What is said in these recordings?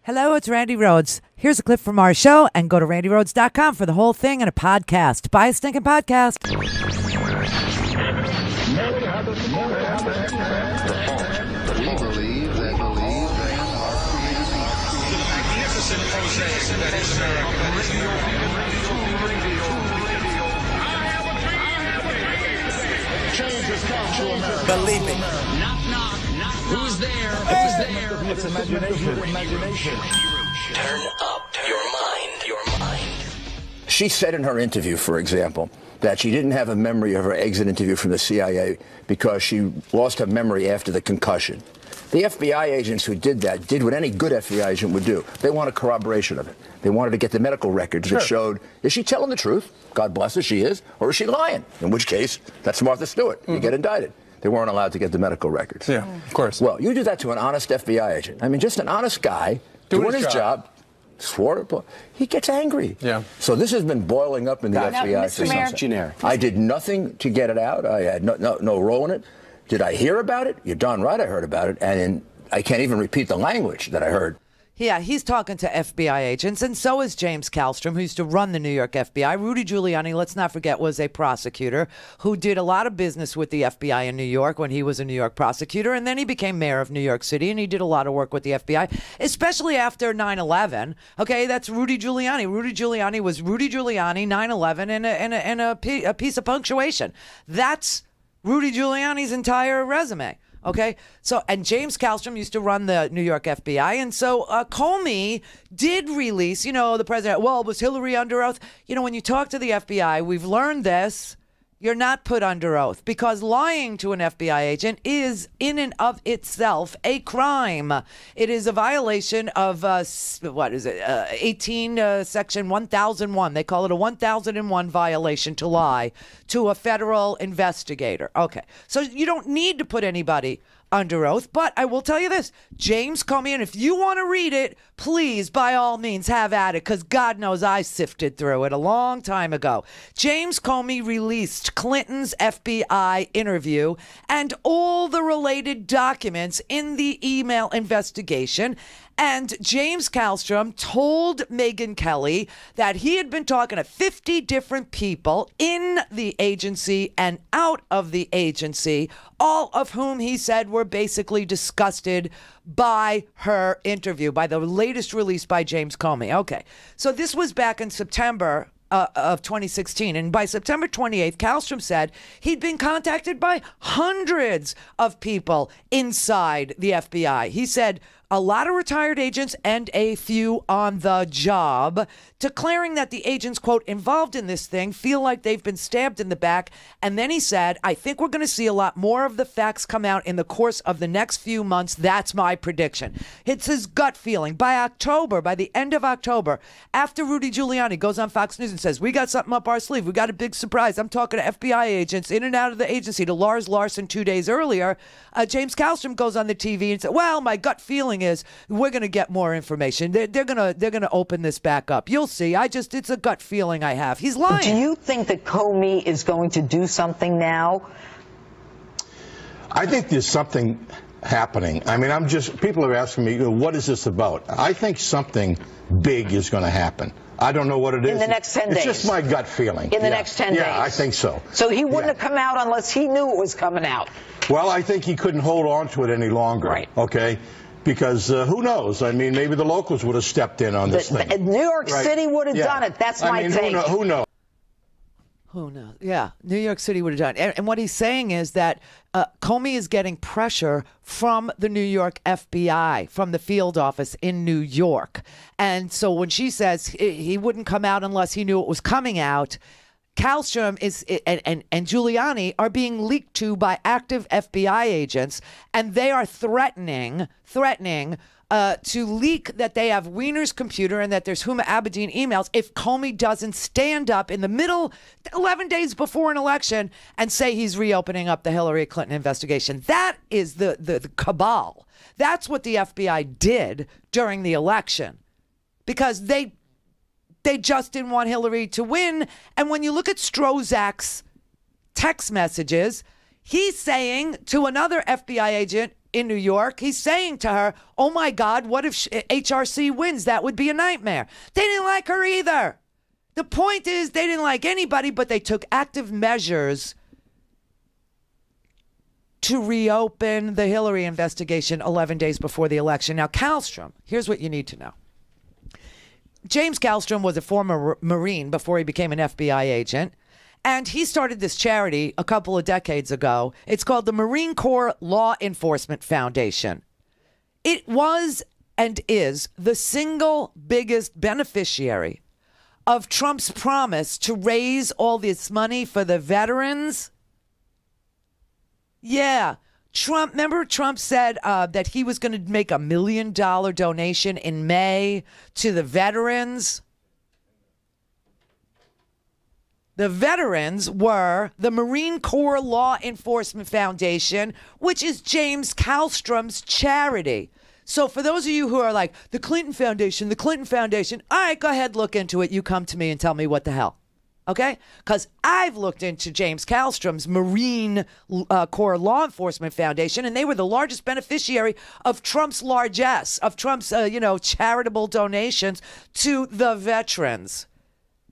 Hello, it's Randi Rhodes. Here's a clip from our show, and go to randirhodes.com for the whole thing and a podcast. Buy a stinking podcast. Believe me. Knock, knock, knock. Who's there? Who's there? It's imagination. Turn up your mind. She said in her interview, for example, that she didn't have a memory of her exit interview from the CIA because she lost her memory after the concussion. The FBI agents who did that did what any good FBI agent would do. They wanted corroboration of it. They wanted to get the medical records that showed, is she telling the truth? God bless her, she is. Or is she lying? In which case, that's Martha Stewart. You get indicted. They weren't allowed to get the medical records. Yeah, of course. Well, you do that to an honest FBI agent. I mean, just an honest guy doing his job. He gets angry. Yeah. So this has been boiling up in the FBI for some time. I did nothing to get it out. I had no role in it. Did I hear about it? You're darn right I heard about it. And I can't even repeat the language that I heard. Yeah, he's talking to FBI agents, and so is James Kallstrom, who used to run the New York FBI. Rudy Giuliani, let's not forget, was a prosecutor who did a lot of business with the FBI in New York when he was a New York prosecutor, and then he became mayor of New York City, and he did a lot of work with the FBI, especially after 9/11. Okay, that's Rudy Giuliani. Rudy Giuliani was Rudy Giuliani, 9/11, and a piece of punctuation. That's Rudy Giuliani's entire resume. Okay, so, and James Kallstrom used to run the New York FBI, and so Comey did release, the president, well, was Hillary under oath? When you talk to the FBI, we've learned this, you're not put under oath, because lying to an FBI agent is, in and of itself, a crime. It is a violation of, 18, section 1001. They call it a 1001 violation to lie to a federal investigator. Okay, so you don't need to put anybody under oath, but I will tell you this, James Comey, and if you want to read it, please, by all means, have at it, because God knows I sifted through it a long time ago. James Comey released Clinton's FBI interview and all the related documents in the email investigation. And James Kallstrom told Megyn Kelly that he had been talking to 50 different people in the agency and out of the agency, all of whom he said were basically disgusted by her interview, by the latest release by James Comey. Okay, so this was back in September of 2016. And by September 28th, Kallstrom said he'd been contacted by hundreds of people inside the FBI. He said a lot of retired agents and a few on the job, declaring that the agents, quote, involved in this thing feel like they've been stabbed in the back. And then he said, I think we're going to see a lot more of the facts come out in the course of the next few months. That's my prediction. It's his gut feeling. By October, by the end of October, after Rudy Giuliani goes on Fox News and says, we got something up our sleeve, we got a big surprise, I'm talking to FBI agents in and out of the agency, to Lars Larson 2 days earlier, James Kallstrom goes on the TV and said, well, my gut feeling is we're going to get more information. They're going to open this back up. You'll see. It's a gut feeling I have. He's lying. Do you think that Comey is going to do something now? I think there's something happening. I mean, people are asking me, what is this about? I think something big is going to happen. I don't know what it is. In the next 10 days? It's just my gut feeling. In the next 10 days? Yeah, I think so. So he wouldn't have come out unless he knew it was coming out? Well, I think he couldn't hold on to it any longer. Right. Okay? Because who knows? I mean, maybe the locals would have stepped in on this thing. New York City would have done it. That's my take. Who knows? Who knows? Yeah, New York City would have done it. And what he's saying is that Comey is getting pressure from the New York FBI, from the field office in New York. And so when she says he wouldn't come out unless he knew it was coming out, Kallstrom and Giuliani are being leaked to by active FBI agents, and they are threatening to leak that they have Weiner's computer and that there's Huma Abedin emails if Comey doesn't stand up in the middle, 11 days before an election, and say he's reopening up the Hillary Clinton investigation. That is the cabal. That's what the FBI did during the election, because they just didn't want Hillary to win. And when you look at Strozak's text messages, he's saying to another FBI agent in New York. He's saying to her, oh, my God, what if HRC wins? That would be a nightmare. They didn't like her either. The point is they didn't like anybody, but they took active measures to reopen the Hillary investigation 11 days before the election. Now, Kallstrom, here's what you need to know. James Kallstrom was a former Marine before he became an FBI agent. And he started this charity a couple of decades ago. It's called the Marine Corps Law Enforcement Foundation. It was and is the single biggest beneficiary of Trump's promise to raise all this money for the veterans. Yeah. Remember Trump said that he was going to make $1 million donation in May to the veterans? The veterans were the Marine Corps Law Enforcement Foundation, which is James Kallstrom's charity. So for those of you who are like, the Clinton Foundation, all right, go ahead, look into it. You come to me and tell me what the hell. Okay? Because I've looked into James Kallstrom's Marine Corps Law Enforcement Foundation, and they were the largest beneficiary of Trump's largesse, of Trump's, charitable donations to the veterans.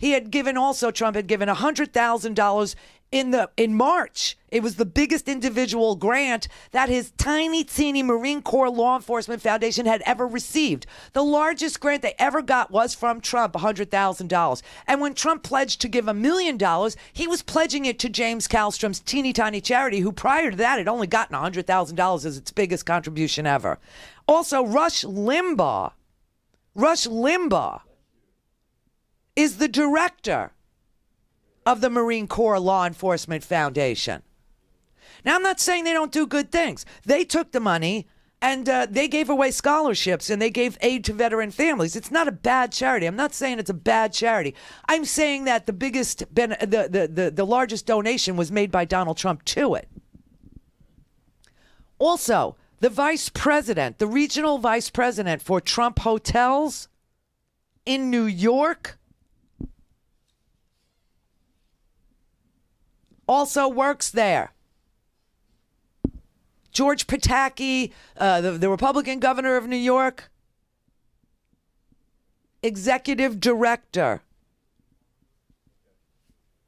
Trump had given $100,000 in March. It was the biggest individual grant that his tiny, teeny Marine Corps Law Enforcement Foundation had ever received. The largest grant they ever got was from Trump, $100,000. And when Trump pledged to give $1 million, he was pledging it to James Kallstrom's teeny tiny charity, who prior to that had only gotten $100,000 as its biggest contribution ever. Also, Rush Limbaugh is the director of the Marine Corps Law Enforcement Foundation. Now, I'm not saying they don't do good things. They took the money and they gave away scholarships and they gave aid to veteran families. It's not a bad charity. I'm not saying it's a bad charity. I'm saying that the largest donation was made by Donald Trump to it. Also, the regional vice president for Trump Hotels in New York, also works there. George Pataki, the Republican governor of New York, executive director.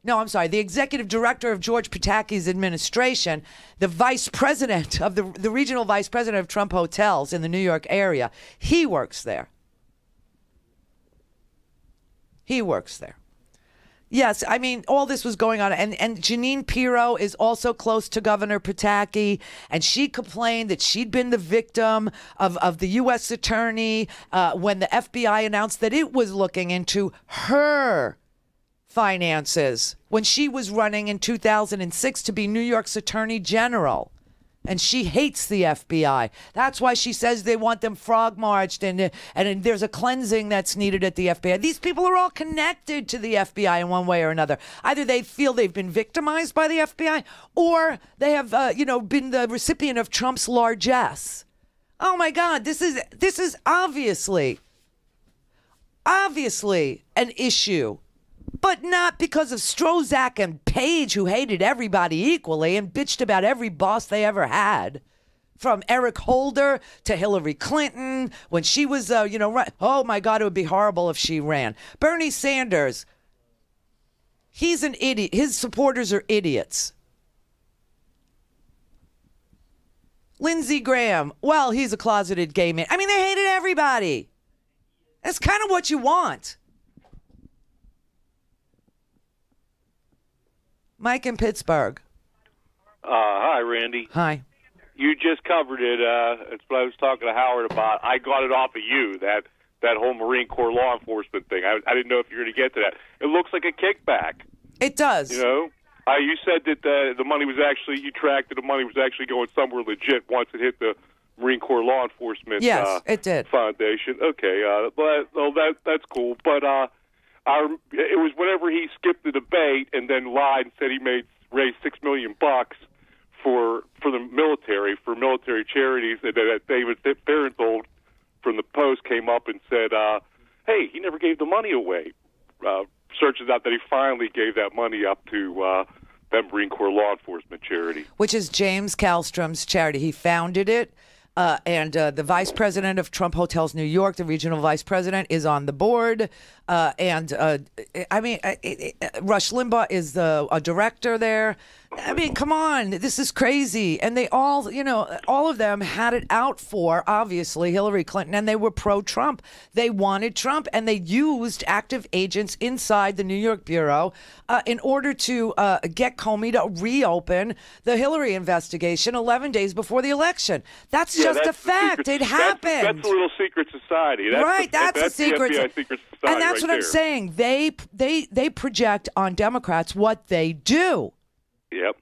No, I'm sorry. The executive director of George Pataki's administration, the vice president of the regional vice president of Trump Hotels in the New York area, he works there. He works there. Yes, I mean, all this was going on. And Jeanine Pirro is also close to Governor Pataki, and she complained that she'd been the victim of the U.S. attorney when the FBI announced that it was looking into her finances when she was running in 2006 to be New York's attorney general. And she hates the FBI. That's why she says they want them frog-marched and there's a cleansing that's needed at the FBI. These people are all connected to the FBI in one way or another. Either they feel they've been victimized by the FBI or they have, been the recipient of Trump's largesse. Oh, my God, this is obviously an issue. But not because of Strozak and Page, who hated everybody equally and bitched about every boss they ever had. From Eric Holder to Hillary Clinton when she was, oh, my God, it would be horrible if she ran. Bernie Sanders, he's an idiot. His supporters are idiots. Lindsey Graham, well, he's a closeted gay man. I mean, they hated everybody. That's kind of what you want. Mike in Pittsburgh. Hi, Randy. Hi. You just covered it. It's what I was talking to Howard about. I got it off of you, that whole Marine Corps law enforcement thing. I didn't know if you were going to get to that. It looks like a kickback. It does. You know? You said that the money was actually, you tracked that the money was actually going somewhere legit once it hit the Marine Corps Law Enforcement it did. Foundation. Okay, that's cool. But it was whenever he skipped the debate and then lied and said he raised $6 million for the military, for military charities, that David Fahrenthold from the Post came up and said, hey, he never gave the money away. Searches out that he finally gave that money up to Marine Corps law enforcement charity. Which is James Kallstrom's charity. He founded it. And the vice president of Trump Hotels New York, the regional vice president, is on the board. Rush Limbaugh is a director there. I mean, come on, this is crazy. And they all, all of them had it out for, obviously, Hillary Clinton, and they were pro-Trump. They wanted Trump, and they used active agents inside the New York bureau in order to get Comey to reopen the Hillary investigation 11 days before the election. That's just a fact. It happened. That's a little secret society. That's a secret. The FBI secret society. And that's right what I'm saying. They project on Democrats what they do. Yep.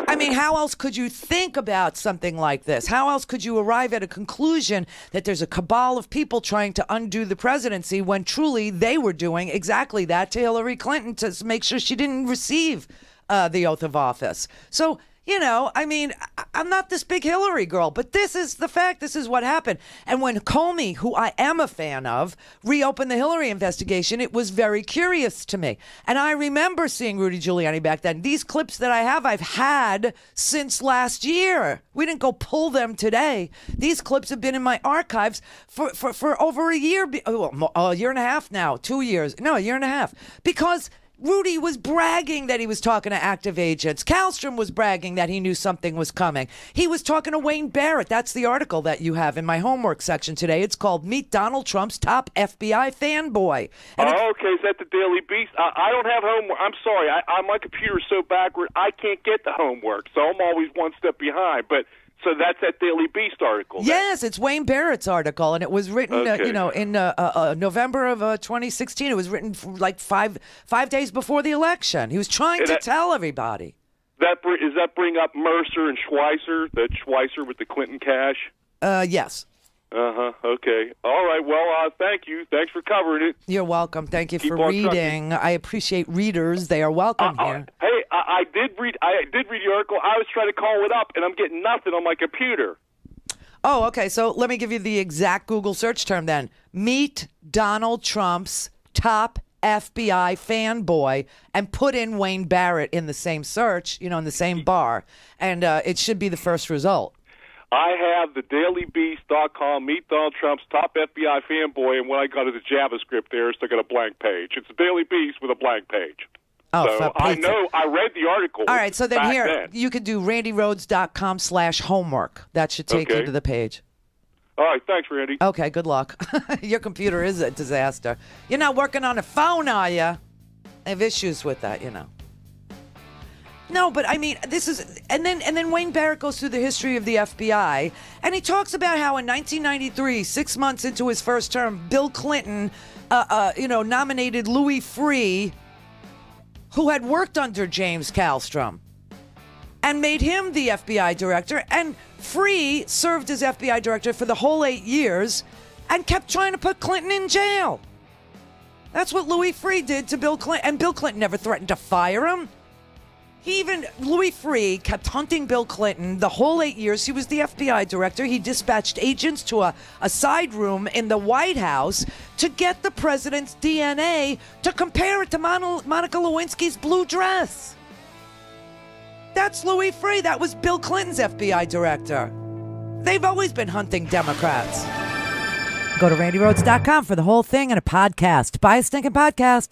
I mean, how else could you think about something like this? How else could you arrive at a conclusion that there's a cabal of people trying to undo the presidency when truly they were doing exactly that to Hillary Clinton to make sure she didn't receive the oath of office? So, I mean, I'm not this big Hillary girl, but this is the fact. This is what happened. And when Comey, who I am a fan of, reopened the Hillary investigation, it was very curious to me. And I remember seeing Rudy Giuliani back then. These clips that I have, I've had since last year. We didn't go pull them today. These clips have been in my archives for over a year, a year and a half now, 2 years. No, a year and a half. Because Rudy was bragging that he was talking to active agents. Kallstrom was bragging that he knew something was coming. He was talking to Wayne Barrett. That's the article that you have in my homework section today. It's called Meet Donald Trump's Top FBI Fanboy. And okay. Is that the Daily Beast? I don't have homework. I'm sorry. My computer's so backward, I can't get the homework, so I'm always one step behind. But so that's that Daily Beast article. Yes, it's Wayne Barrett's article, and it was written, in November of 2016. It was written like five days before the election. He was trying to tell everybody. Does that bring up Mercer and Schweitzer? That Schweitzer with the Clinton cash? Yes. Okay. All right. Well, thank you. Thanks for covering it. You're welcome. Thank you Keep for on reading. I appreciate readers. They are welcome here. Hey, I did read the article. I was trying to call it up, and I'm getting nothing on my computer. Oh, okay. So let me give you the exact Google search term then. Meet Donald Trump's top FBI fanboy, and put in Wayne Barrett in the same search, in the same bar, and it should be the first result. I have the dailybeast.com, Meet Donald Trump's top FBI fanboy, and when I go to the JavaScript there, it's still got a blank page. It's the Daily Beast with a blank page. Oh, so I know, I read the article. All right, so then you could do randyrhodes.com/homework. That should take you to the page. All right, thanks, Randy. Okay, good luck. Your computer is a disaster. You're not working on a phone, are you? I have issues with that, No, but I mean, this is, and then Wayne Barrett goes through the history of the FBI, and he talks about how in 1993, 6 months into his first term, Bill Clinton, nominated Louis Freeh, who had worked under James Kallstrom, and made him the FBI director. And Freeh served as FBI director for the whole 8 years, and kept trying to put Clinton in jail. That's what Louis Freeh did to Bill Clinton, and Bill Clinton never threatened to fire him. Louis Freeh kept hunting Bill Clinton the whole 8 years. He was the FBI director. He dispatched agents to a side room in the White House to get the president's DNA to compare it to Monica Lewinsky's blue dress. That's Louis Freeh. That was Bill Clinton's FBI director. They've always been hunting Democrats. Go to randyrhodes.com for the whole thing and a podcast. Buy a stinking podcast.